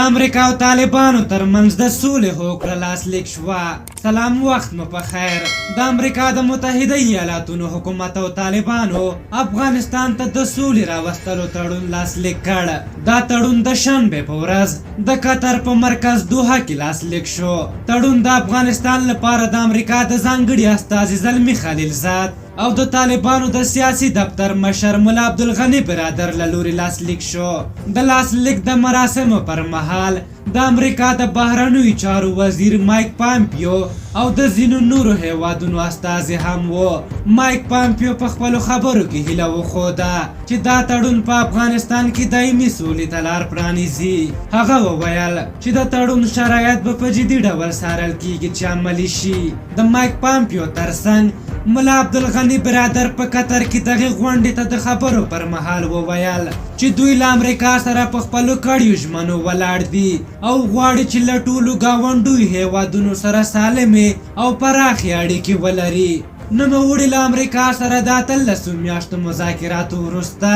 امریکا او طالبانو ترمنځ د سولې هوکړه لاسلیک شوه. سلام، وخت مو په خیر. د امریکا د متحده ایالاتونو حکومت او طالبانو افغانستان ته د سولې راوستلو تړون لاسلیک کړ. دا تړون د شنبې په ورځ د قطر په مرکز دوحه کې لاسلیک شو. تړون د افغانستان لپاره د امریکا د ځانګړي استازي زلمي خلیلزاد او د طالبانو د سیاسي دفتر مشر ملا عبدالغني برادر له لوري لاسلیک شو. د لاسلیک د مراسمو پر مهال د امریکا د بهرنیو چارو وزیر مایک پامپیو او د ځینو نورو هیوادونو استازي هم وو. مایک پامپیو په خپلو خبرو کې هیله وښوده چې دا تړون په افغانستان کې دایمي سولې ته لار پرانیزي. هغه وویل چې د تړون شرایط به په جدي ډول څارل کیږي چې عملي شي. د مایک پامپیو ترڅنګ ملا عبدالغني برادر په قطر کې دغه غونډې ته د خبرو پر مهال وویل چې دوی له امریکا سره په خپلو کړیو ژمنو ولاړ دي او غواړي چې له ټولو ګاونډیو هیوادونو سره سالمې او پراخې اړیکې ولري. نوموړي له امریکا سره د 18 میاشتو مذاکراتو وروسته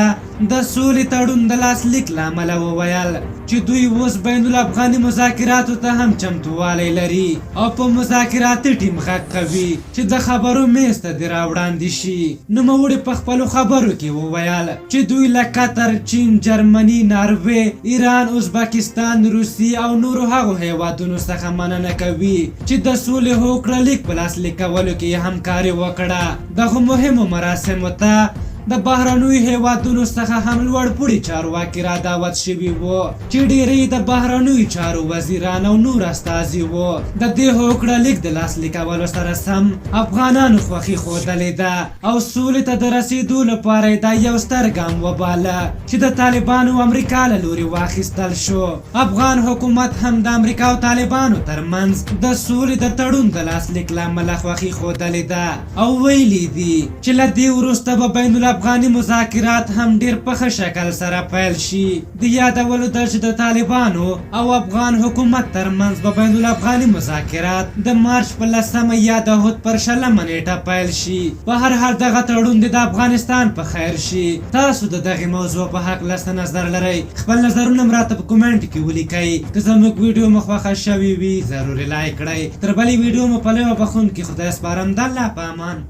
د سولې تړون د لاسلیک له امله وویل چې دوی اوس بین الافغاني مذاکراتو ته هم چمتووالی لري او په مذاکراتي ټیم غږ کوي چې د خبرو میز ته دې راوړاندې شي. نوموړي په خپلو خبرو کې وویل چې دوی له قطر، چین، جرمني، ناروې، ایران، ازبکستان، روسي او نورو هغو هیوادونو څخه مننه کوي چې د سولې هوکړه لیک په لاسلیک کولو کې همکاري وکړه. دغه مهمو مراسمو ته د بهرنیو هیوادونو څخه هم لوړ پوړي چارواکي را دعوت شوي وو چې ډېری د بهرنیو چارو وزیران او نور استازي وو. د دې هوکړه لیک د لاسلیکولو سره سم افغانانو خوښي ښودلې ده او سولې ته د رسیدو لپاره دا یو ستر ګام وباله چې د طالبانو امریکا له لوري واخیستل شو. افغان حکومت هم د امریکا او طالبانو ترمنځ د سولې د تړون د لاسلیک له امله خوښي ښودلې ده او ویلي دي چې له دې وروسته به بین افغاني مذاکرات هم ډیر په ښه شکل سره پیل شي. د یادولو ده چې د طالبانو او افغان حکومت ترمنځ به بین الافغاني مذاکرات د مارچ په 10 یا د هود پر 20 نیټه پیل شي. په هر حال دغه تړون د افغانستان په خیر شي. تاسو د دغه موضوع په حق له نظر لرئ؟ خپل نظرونه راته په کومنټ کې ولیکئ. که زموږ ویډیو مو خوښه شوې وي ضروري لایک کړئ. تر بلې ویډیو مو په لیوه بخون کې خدای سپارم. د الله په امان.